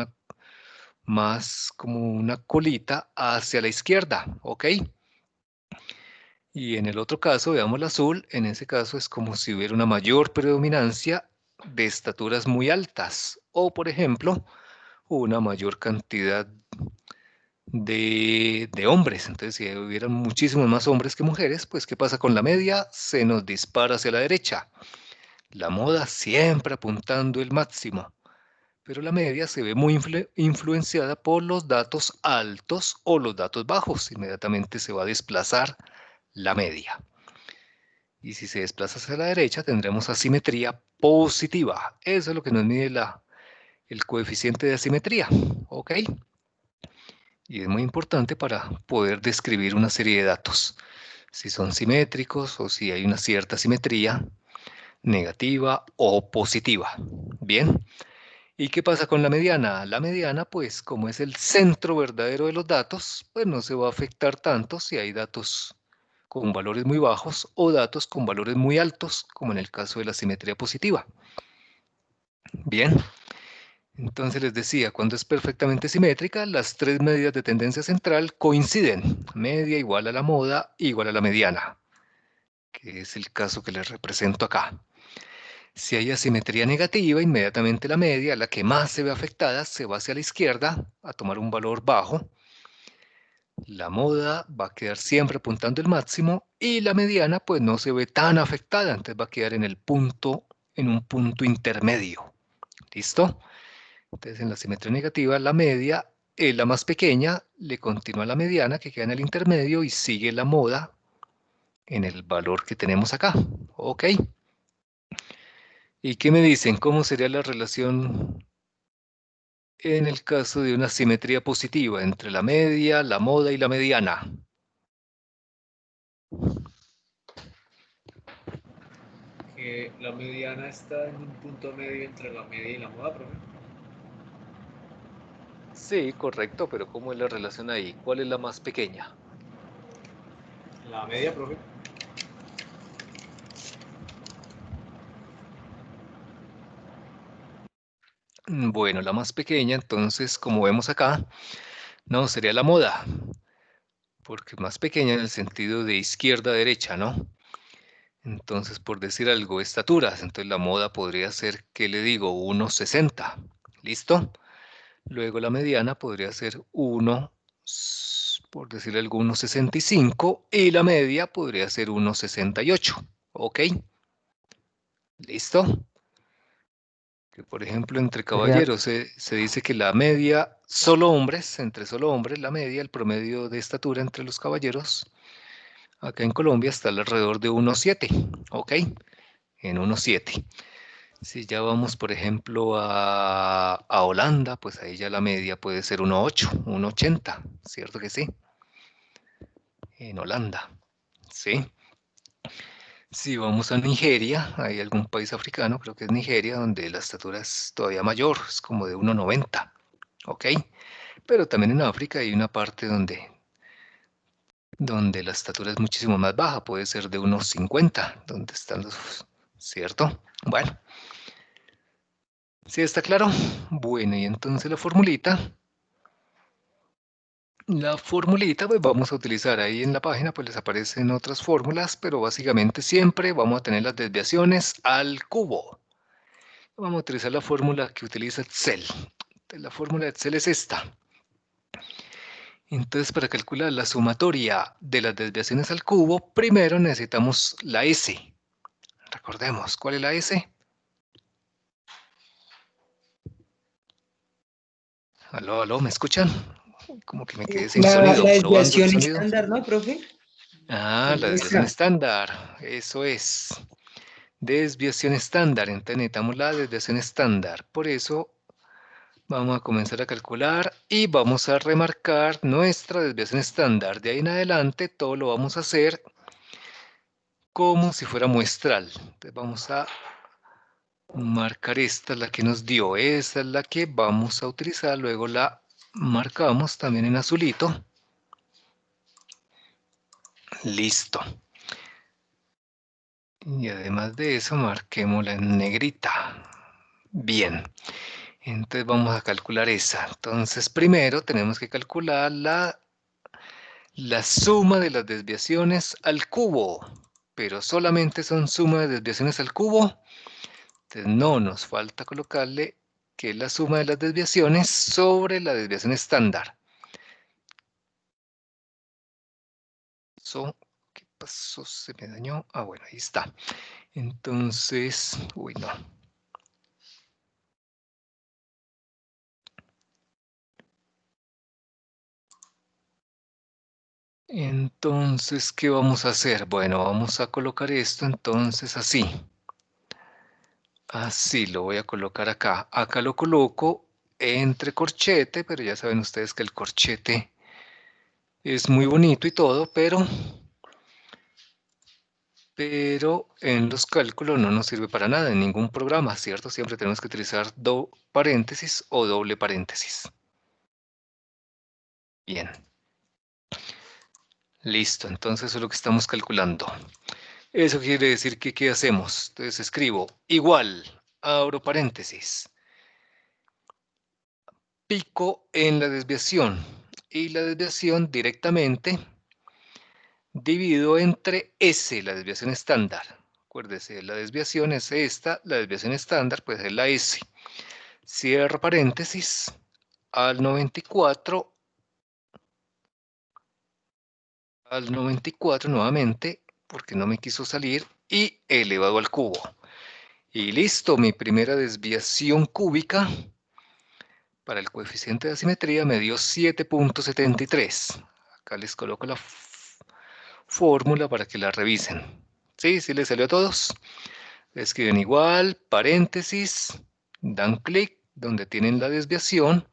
más como una colita hacia la izquierda, ¿ok? Y en el otro caso, veamos el azul, en ese caso es como si hubiera una mayor predominancia de estaturas muy altas, o por ejemplo, una mayor cantidad de hombres. Entonces, si hubieran muchísimos más hombres que mujeres, pues ¿qué pasa con la media? Se nos dispara hacia la derecha. La moda siempre apuntando el máximo, pero la media se ve muy influenciada por los datos altos o los datos bajos. Inmediatamente se va a desplazar la media. Y si se desplaza hacia la derecha, tendremos asimetría positiva. Eso es lo que nos mide el coeficiente de asimetría. ¿Ok? Y es muy importante para poder describir una serie de datos. Si son simétricos o si hay una cierta simetría negativa o positiva. Bien. ¿Y qué pasa con la mediana? La mediana, pues, como es el centro verdadero de los datos, pues no se va a afectar tanto si hay datos con valores muy bajos o datos con valores muy altos, como en el caso de la simetría positiva. Bien, entonces les decía, cuando es perfectamente simétrica, las tres medidas de tendencia central coinciden. Media igual a la moda igual a la mediana, que es el caso que les represento acá. Si hay asimetría negativa, inmediatamente la media, la que más se ve afectada, se va hacia la izquierda a tomar un valor bajo. La moda va a quedar siempre apuntando el máximo y la mediana pues no se ve tan afectada, entonces va a quedar en un punto intermedio. ¿Listo? Entonces en la simetría negativa la media es la más pequeña, le continúa la mediana que queda en el intermedio y sigue la moda en el valor que tenemos acá. ¿Ok? ¿Y qué me dicen? ¿Cómo sería la relación en el caso de una simetría positiva entre la media, la moda y la mediana? Que la mediana está en un punto medio entre la media y la moda, profe. Sí, correcto, pero ¿cómo es la relación ahí? ¿Cuál es la más pequeña? La media, profe. Bueno, la más pequeña, entonces, como vemos acá, no, sería la moda, porque más pequeña en el sentido de izquierda a derecha, ¿no? Entonces, por decir algo, estaturas, entonces la moda podría ser, ¿qué le digo? 1,60, ¿listo? Luego la mediana podría ser por decir algo, 1,65 y la media podría ser 1,68, ¿ok? ¿Listo? Que por ejemplo entre Sería, caballeros se dice que la media, solo hombres, entre solo hombres, la media, el promedio de estatura entre los caballeros, acá en Colombia está alrededor de 1,7, ¿ok? En 1,7. Si ya vamos, por ejemplo, a Holanda, pues ahí ya la media puede ser 1,8, 1,80, ¿cierto que sí? En Holanda, ¿sí? Si vamos a Nigeria, hay algún país africano, creo que es Nigeria, donde la estatura es todavía mayor, es como de 1,90, ¿ok? Pero también en África hay una parte donde la estatura es muchísimo más baja, puede ser de 1,50, donde están los, ¿cierto? Bueno, ¿sí está claro? Bueno, y entonces la formulita, pues vamos a utilizar ahí en la página, pues les aparecen otras fórmulas, pero básicamente siempre vamos a tener las desviaciones al cubo. Vamos a utilizar la fórmula que utiliza Excel. Entonces, la fórmula de Excel es esta. Entonces, para calcular la sumatoria de las desviaciones al cubo, primero necesitamos la S. Recordemos, ¿cuál es la S? Aló, aló, ¿me escuchan? Como que me quedé sin sonido, La probando el desviación sonido. estándar, ¿no, profe? Ah, la desviación estándar, eso es. Desviación estándar, entonces necesitamos la desviación estándar. Por eso vamos a comenzar a calcular y vamos a remarcar nuestra desviación estándar. De ahí en adelante todo lo vamos a hacer como si fuera muestral. Entonces vamos a marcar esta, la que nos dio. Esa es la que vamos a utilizar. Luego la marcamos también en azulito. Listo. Y además de eso, marquémosla en negrita. Bien. Entonces vamos a calcular esa. Entonces primero tenemos que calcular la suma de las desviaciones al cubo. Pero solamente son suma de desviaciones al cubo. Entonces no nos falta colocarle que es la suma de las desviaciones sobre la desviación estándar. ¿Qué pasó? Se me dañó. Ah, bueno, ahí está. Entonces, uy, no. Entonces, ¿qué vamos a hacer? Bueno, vamos a colocar esto entonces así. Así lo voy a colocar acá. Acá lo coloco entre corchete, pero ya saben ustedes que el corchete es muy bonito y todo, pero en los cálculos no nos sirve para nada en ningún programa, ¿cierto? Siempre tenemos que utilizar paréntesis o doble paréntesis. Bien. Listo, entonces eso es lo que estamos calculando. Eso quiere decir que, ¿qué hacemos? Entonces escribo igual, abro paréntesis, pico en la desviación, y la desviación directamente dividido entre S, la desviación estándar. Acuérdese, la desviación es esta, la desviación estándar pues es la S. Cierro paréntesis, al 94 nuevamente, porque no me quiso salir, y elevado al cubo. Y listo, mi primera desviación cúbica para el coeficiente de asimetría me dio 7.73. Acá les coloco la fórmula para que la revisen. ¿Sí? ¿Sí les salió a todos? Escriben igual, paréntesis, dan clic donde tienen la desviación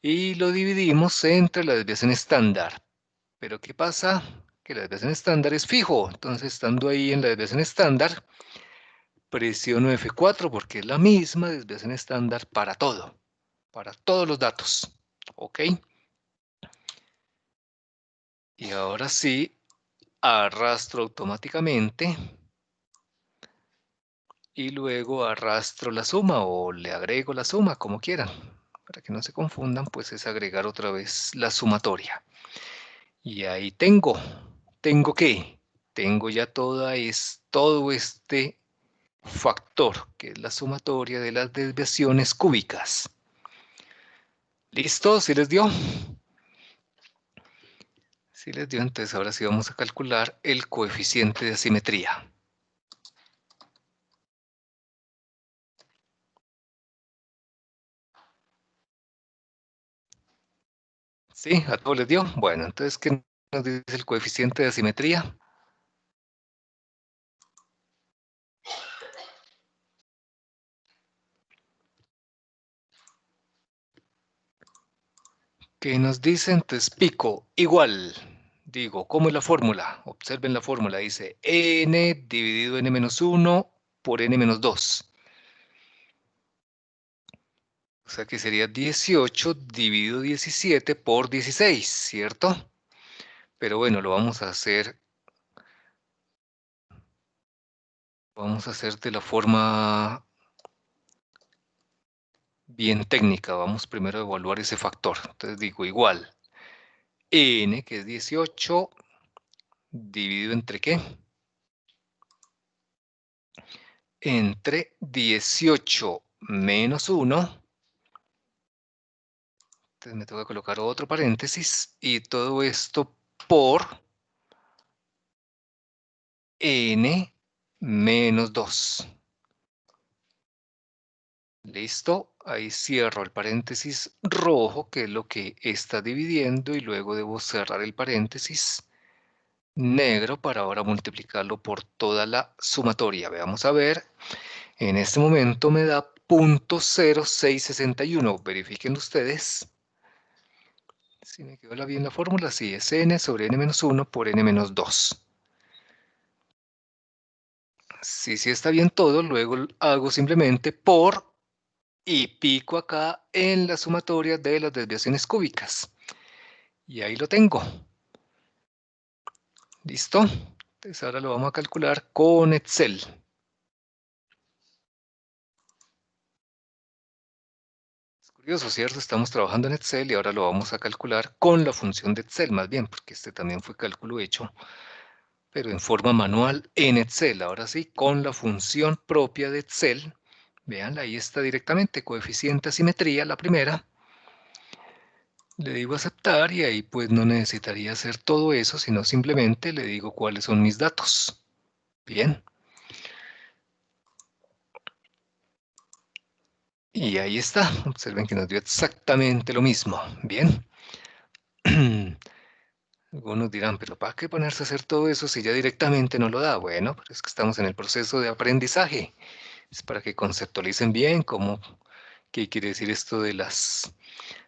y lo dividimos entre la desviación estándar. Pero ¿qué pasa? Que la desviación estándar es fijo, entonces estando ahí en la desviación estándar, presiono F4 porque es la misma desviación estándar para todo, para todos los datos. ¿Ok? Y ahora sí, arrastro automáticamente y luego arrastro la suma o le agrego la suma, como quieran. Para que no se confundan, pues es agregar otra vez la sumatoria. Y ahí tengo ¿qué? Tengo ya todo este factor, que es la sumatoria de las desviaciones cúbicas. ¿Listo? ¿Sí les dio? Si les dio, entonces ahora sí vamos a calcular el coeficiente de asimetría. ¿Sí? ¿A todos les dio? Bueno, entonces, ¿qué nos dice el coeficiente de asimetría? ¿Qué nos dice? Entonces, pico igual. Digo, ¿cómo es la fórmula? Observen la fórmula. Dice n dividido n-1 por n-2. O sea que sería 18 dividido 17 por 16, ¿cierto? Pero bueno, lo vamos a hacer. Vamos a hacer de la forma bien técnica. Vamos primero a evaluar ese factor. Entonces digo igual. N, que es 18, dividido entre ¿qué? Entre 18 menos 1. Entonces me tengo que colocar otro paréntesis. Y todo esto por n menos 2. ¿Listo? Ahí cierro el paréntesis rojo, que es lo que está dividiendo, y luego debo cerrar el paréntesis negro para ahora multiplicarlo por toda la sumatoria. Veamos a ver. En este momento me da 0.0661. Verifiquen ustedes. Si me quedó bien la fórmula, sí, es n sobre n-1 por n-2. Si sí está bien todo, luego hago simplemente por y pico acá en la sumatoria de las desviaciones cúbicas. Y ahí lo tengo. ¿Listo? Entonces ahora lo vamos a calcular con Excel. Es curioso, ¿cierto? Estamos trabajando en Excel y ahora lo vamos a calcular con la función de Excel, más bien, porque este también fue cálculo hecho, pero en forma manual en Excel. Ahora sí, con la función propia de Excel. Vean, ahí está directamente, coeficiente asimetría, la primera. Le digo aceptar y ahí pues no necesitaría hacer todo eso, sino simplemente le digo cuáles son mis datos. Bien. Y ahí está. Observen que nos dio exactamente lo mismo. Bien. Algunos dirán, pero ¿para qué ponerse a hacer todo eso si ya directamente no lo da? Bueno, pero es que estamos en el proceso de aprendizaje. Es para que conceptualicen bien qué quiere decir esto de las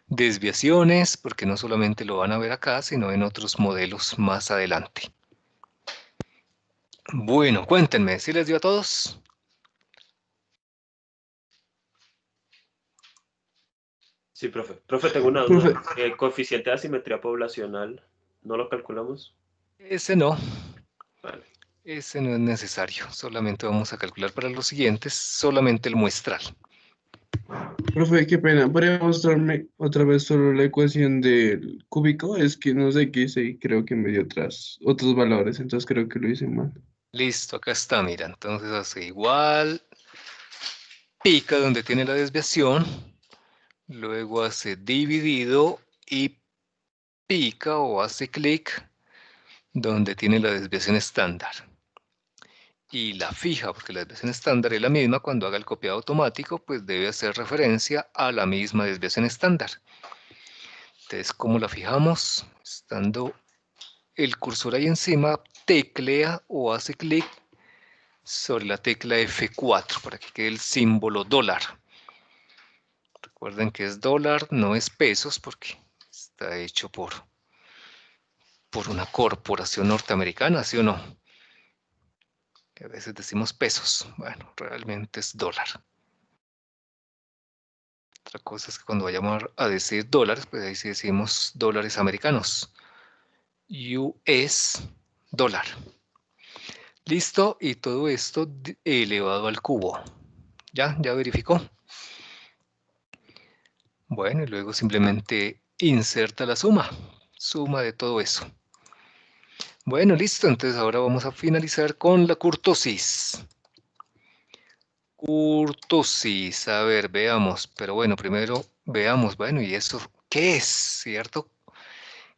desviaciones, porque no solamente lo van a ver acá, sino en otros modelos más adelante. Bueno, cuéntenme, ¿sí les dio a todos? Sí, profe. Profe, tengo una duda. ¿El coeficiente de asimetría poblacional no lo calculamos? Ese no. Vale. Ese no es necesario. Solamente vamos a calcular para los siguientes, solamente el muestral. Profe, qué pena. ¿Podría mostrarme otra vez solo la ecuación del cúbico? Es que no sé qué hice y creo que me dio otros valores, entonces creo que lo hice mal. Listo, acá está, mira. Entonces hace igual, pica donde tiene la desviación, luego hace dividido y pica o hace clic donde tiene la desviación estándar. Y la fija, porque la desviación estándar es la misma, cuando haga el copiado automático, pues debe hacer referencia a la misma desviación estándar. Entonces, ¿cómo la fijamos? Estando el cursor ahí encima, teclea o hace clic sobre la tecla F4 para que quede el símbolo dólar. Recuerden que es dólar, no es pesos, porque está hecho por una corporación norteamericana, ¿sí o no? Que a veces decimos pesos. Bueno, realmente es dólar. Otra cosa es que cuando vayamos a decir dólares, pues ahí sí decimos dólares americanos. US dólar. Listo, y todo esto elevado al cubo. ¿Ya? ¿Ya verificó? Bueno, y luego simplemente inserta la suma. Suma de todo eso. Bueno, listo. Entonces ahora vamos a finalizar con la kurtosis. Kurtosis, a ver, veamos. Pero bueno, primero veamos, bueno, ¿y eso qué es? ¿Cierto?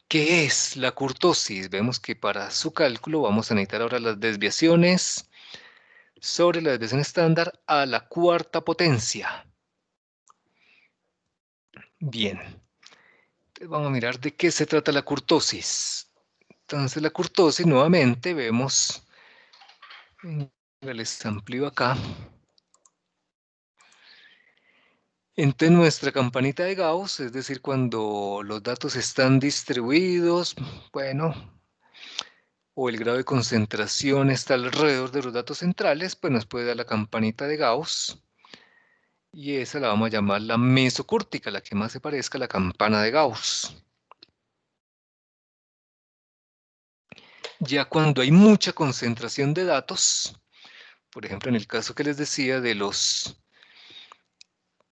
¿Qué es la kurtosis? Vemos que para su cálculo vamos a necesitar ahora las desviaciones sobre la desviación estándar a la cuarta potencia. Bien. Entonces vamos a mirar de qué se trata la kurtosis. Entonces la kurtosis, nuevamente, vemos, les amplío acá. Entonces nuestra campanita de Gauss, es decir, cuando los datos están distribuidos, bueno, o el grado de concentración está alrededor de los datos centrales, pues nos puede dar la campanita de Gauss. Y esa la vamos a llamar la mesocúrtica, la que más se parezca a la campana de Gauss. Ya cuando hay mucha concentración de datos, por ejemplo, en el caso que les decía de los,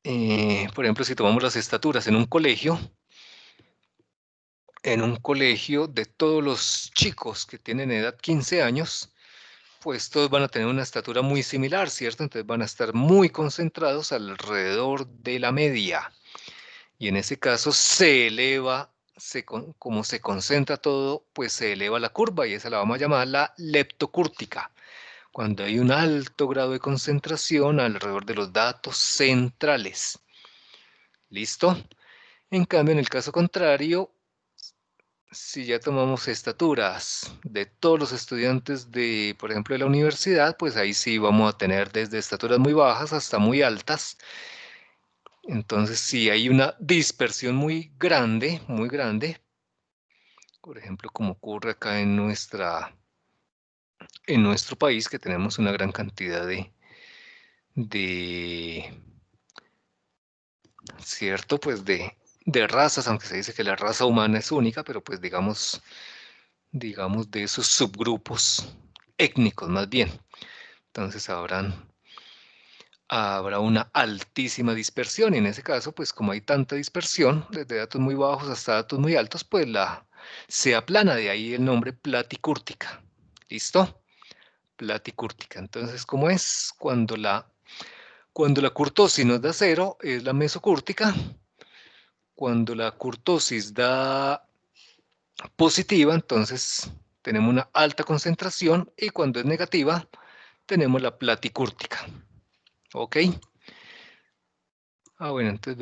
por ejemplo, si tomamos las estaturas en un colegio de todos los chicos que tienen edad 15 años, pues todos van a tener una estatura muy similar, ¿cierto? Entonces van a estar muy concentrados alrededor de la media. Y en ese caso se eleva, como se concentra todo, pues se eleva la curva y esa la vamos a llamar la leptocúrtica, cuando hay un alto grado de concentración alrededor de los datos centrales. ¿Listo? En cambio, en el caso contrario, si ya tomamos estaturas de todos los estudiantes de, por ejemplo, de la universidad, pues ahí sí vamos a tener desde estaturas muy bajas hasta muy altas. Entonces, si hay una dispersión muy grande, por ejemplo, como ocurre acá en nuestro país, que tenemos una gran cantidad cierto, pues de razas, aunque se dice que la raza humana es única, pero pues digamos de esos subgrupos étnicos más bien. Entonces habrá una altísima dispersión y en ese caso, pues como hay tanta dispersión, desde datos muy bajos hasta datos muy altos, pues se aplana, de ahí el nombre platicúrtica. ¿Listo? Platicúrtica. Entonces, ¿cómo es? Cuando la curtosis nos da 0, es la mesocúrtica. Cuando la curtosis da positiva, entonces tenemos una alta concentración y cuando es negativa, tenemos la platicúrtica. ¿Ok? Bueno, entonces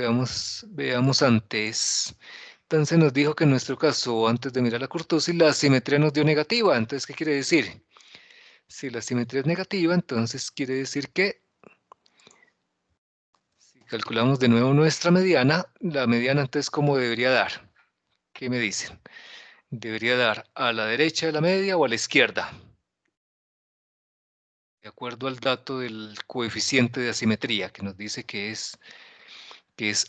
veamos antes. Entonces nos dijo que en nuestro caso, antes de mirar la curtosis, la simetría nos dio negativa. Entonces, ¿qué quiere decir? Si la simetría es negativa, entonces quiere decir que si calculamos de nuevo nuestra mediana, la mediana entonces, ¿cómo debería dar? ¿Qué me dicen? ¿Debería dar a la derecha de la media o a la izquierda? De acuerdo al dato del coeficiente de asimetría, que nos dice que es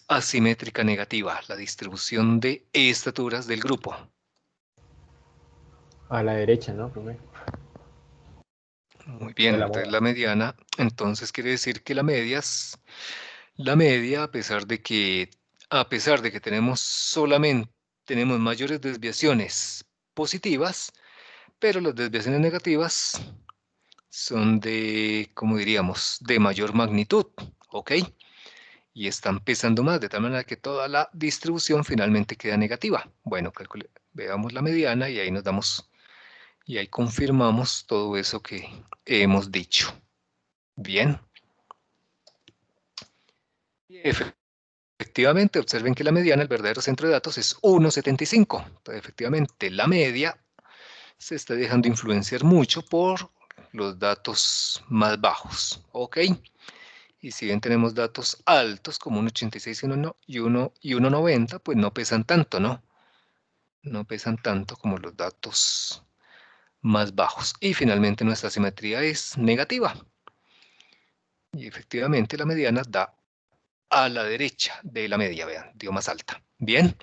asimétrica negativa, la distribución de estaturas del grupo. A la derecha, ¿no, profe? Muy bien, De la entonces moda. la mediana, entonces quiere decir que la media, a pesar de que tenemos mayores desviaciones positivas, pero las desviaciones negativas son de, como diríamos, de mayor magnitud, ¿ok? Y están pesando más, de tal manera que toda la distribución finalmente queda negativa. Bueno, veamos la mediana y ahí y ahí confirmamos todo eso que hemos dicho. Bien. Efectivamente, observen que la mediana, el verdadero centro de datos, es 1,75. Entonces, efectivamente, la media se está dejando influenciar mucho por los datos más bajos. ¿Ok? Y si bien tenemos datos altos, como un 86 y 1,90, pues no pesan tanto, ¿no? No pesan tanto como los datos más bajos. Y finalmente nuestra simetría es negativa. Y efectivamente la mediana da a la derecha de la media, vean, dio más alta. Bien,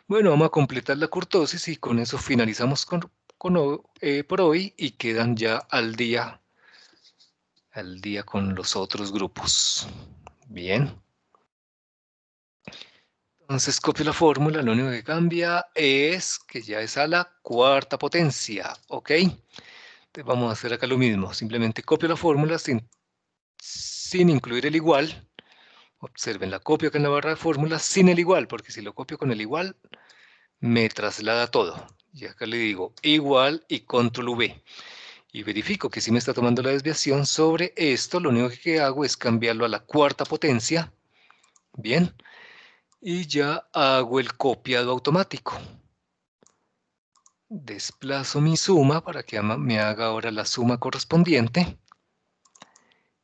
bueno, vamos a completar la curtosis y con eso finalizamos por hoy y quedan ya al día con los otros grupos. Bien. Entonces copio la fórmula, lo único que cambia es que ya es a la cuarta potencia, ¿ok? Entonces vamos a hacer acá lo mismo, simplemente copio la fórmula sin incluir el igual. Observen, la copio acá en la barra de fórmulas sin el igual, porque si lo copio con el igual, me traslada todo. Y acá le digo igual y control V. Y verifico que si me está tomando la desviación sobre esto, lo único que hago es cambiarlo a la cuarta potencia. Bien. Y ya hago el copiado automático. Desplazo mi suma para que me haga ahora la suma correspondiente.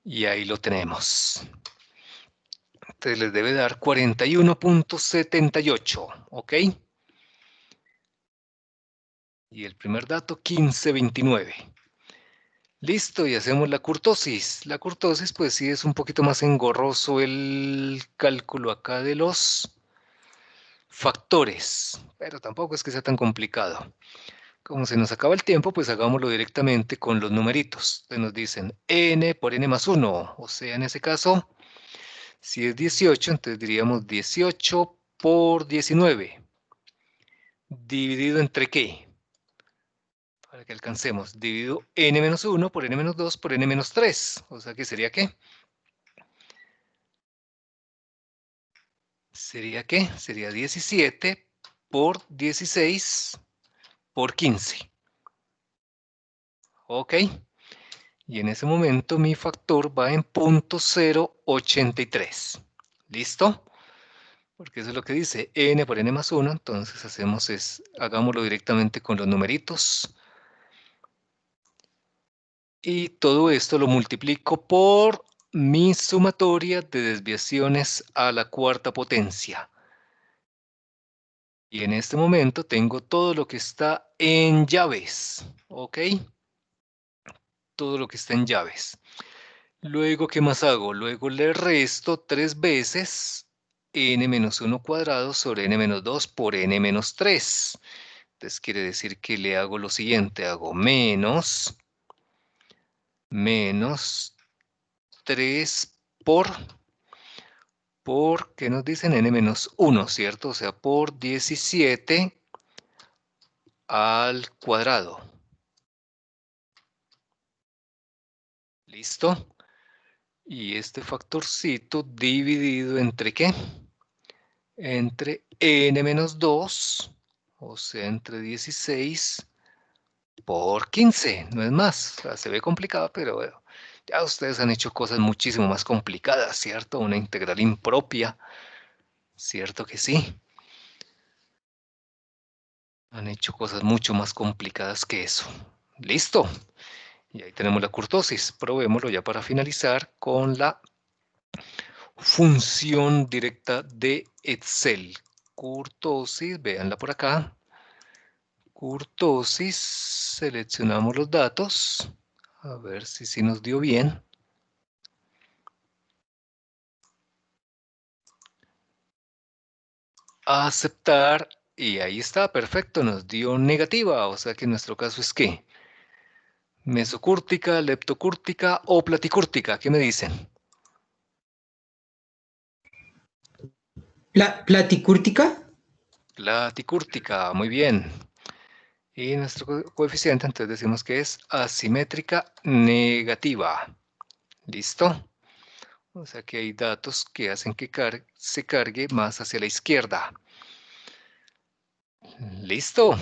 Y ahí lo tenemos. Entonces les debe dar 41.78, ¿ok? Y el primer dato, 15.29. Listo, y hacemos la kurtosis. La kurtosis, pues sí es un poquito más engorroso el cálculo acá de los factores, pero tampoco es que sea tan complicado. Como se nos acaba el tiempo, pues hagámoslo directamente con los numeritos. Entonces nos dicen n por n más 1, o sea, en ese caso, si es 18, entonces diríamos 18 por 19, dividido entre ¿qué? Para que alcancemos, dividido n menos 1 por n menos 2 por n menos 3, o sea que sería ¿qué? ¿Sería qué? Sería 17 por 16 por 15. ¿Ok? Y en ese momento mi factor va en 0.083. ¿Listo? Porque eso es lo que dice n por n más 1. Entonces hagámoslo directamente con los numeritos. Y todo esto lo multiplico por mi sumatoria de desviaciones a la cuarta potencia. Y en este momento tengo todo lo que está en llaves, ¿ok? Todo lo que está en llaves. Luego, ¿qué más hago? Luego le resto 3 veces n menos 1 cuadrado sobre n menos 2 por n menos 3. Entonces quiere decir que le hago lo siguiente, hago menos 3 por, ¿qué nos dicen? N menos 1, ¿cierto? O sea, por 17 al cuadrado. ¿Listo? Y este factorcito dividido entre ¿qué? Entre n menos 2, o sea, entre 16 por 15, no es más. O sea, se ve complicado, pero bueno, ya ustedes han hecho cosas muchísimo más complicadas, ¿cierto? Una integral impropia, ¿cierto que sí? Han hecho cosas mucho más complicadas que eso. ¿Listo? Y ahí tenemos la kurtosis. Probémoslo ya para finalizar con la función directa de Excel. Kurtosis, véanla por acá. Kurtosis, seleccionamos los datos. A ver si nos dio bien. Aceptar, y ahí está, perfecto, nos dio negativa, o sea que en nuestro caso es ¿qué? Mesocúrtica, leptocúrtica o platicúrtica, ¿qué me dicen? ¿Platicúrtica? Platicúrtica, muy bien. Y nuestro coeficiente, entonces decimos que es asimétrica negativa. ¿Listo? O sea que hay datos que hacen que se cargue más hacia la izquierda. ¿Listo?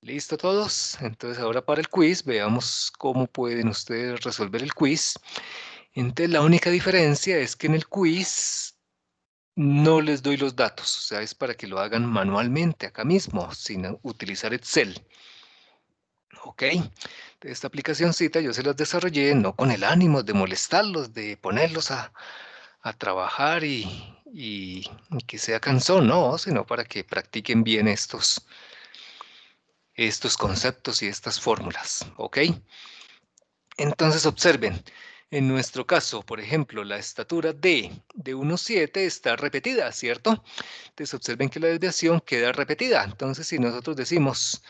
¿Listo todos? Entonces ahora para el quiz, veamos cómo pueden ustedes resolver el quiz. Entonces la única diferencia es que en el quiz no les doy los datos, o sea, es para que lo hagan manualmente acá mismo, sin utilizar Excel. ¿Ok? Esta aplicacióncita yo se las desarrollé no con el ánimo de molestarlos, de ponerlos a trabajar y que sea cansón, no, sino para que practiquen bien estos conceptos y estas fórmulas, ¿ok? Entonces observen, en nuestro caso, por ejemplo, la estatura de 1,7 está repetida, ¿cierto? Entonces observen que la desviación queda repetida. Entonces si nosotros decimos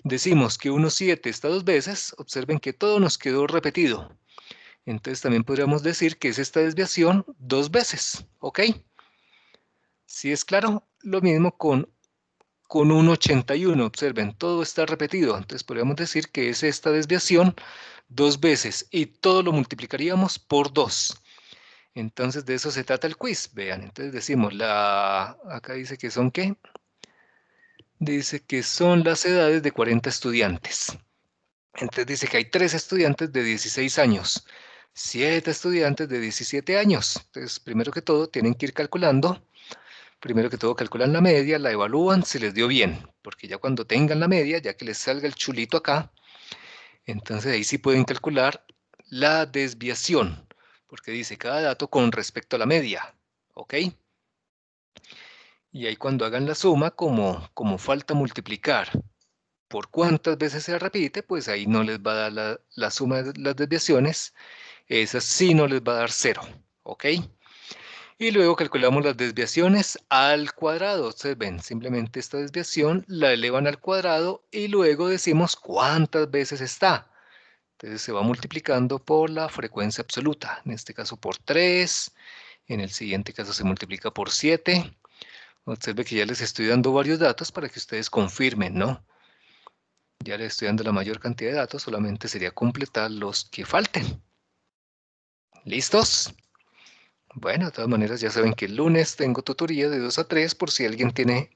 que 1,7 está 2 veces, observen que todo nos quedó repetido. Entonces también podríamos decir que es esta desviación 2 veces, ¿ok? Si es claro, lo mismo con 1,81, observen, todo está repetido, entonces podríamos decir que es esta desviación 2 veces y todo lo multiplicaríamos por 2. Entonces de eso se trata el quiz, vean, entonces decimos, acá dice que son ¿qué? Dice que son las edades de 40 estudiantes. Entonces dice que hay 3 estudiantes de 16 años, 7 estudiantes de 17 años. Entonces, primero que todo, tienen que ir calculando. Primero que todo calculan la media, la evalúan si les dio bien, porque ya cuando tengan la media, ya que les salga el chulito acá, entonces ahí sí pueden calcular la desviación. porque dice cada dato con respecto a la media, ¿ok? Y ahí cuando hagan la suma, como falta multiplicar por cuántas veces se repite, pues ahí no les va a dar la suma de las desviaciones, esa sí no les va a dar 0, ¿ok? Y luego calculamos las desviaciones al cuadrado. Ustedes ven, simplemente esta desviación la elevan al cuadrado y luego decimos cuántas veces está. Entonces se va multiplicando por la frecuencia absoluta, en este caso por 3, en el siguiente caso se multiplica por 7. Observe que ya les estoy dando varios datos para que ustedes confirmen, ¿no? Ya les estoy dando la mayor cantidad de datos, solamente sería completar los que falten. ¿Listos? Bueno, de todas maneras ya saben que el lunes tengo tutoría de 2 a 3 por si alguien tiene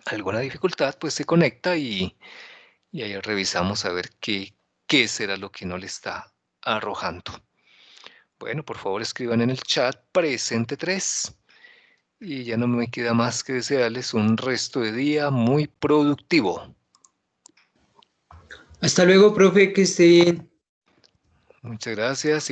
alguna dificultad, pues se conecta y ahí revisamos a ver qué será lo que no le está arrojando. Bueno, por favor escriban en el chat presente 3 y ya no me queda más que desearles un resto de día muy productivo. Hasta luego, profe, que esté bien. Muchas gracias.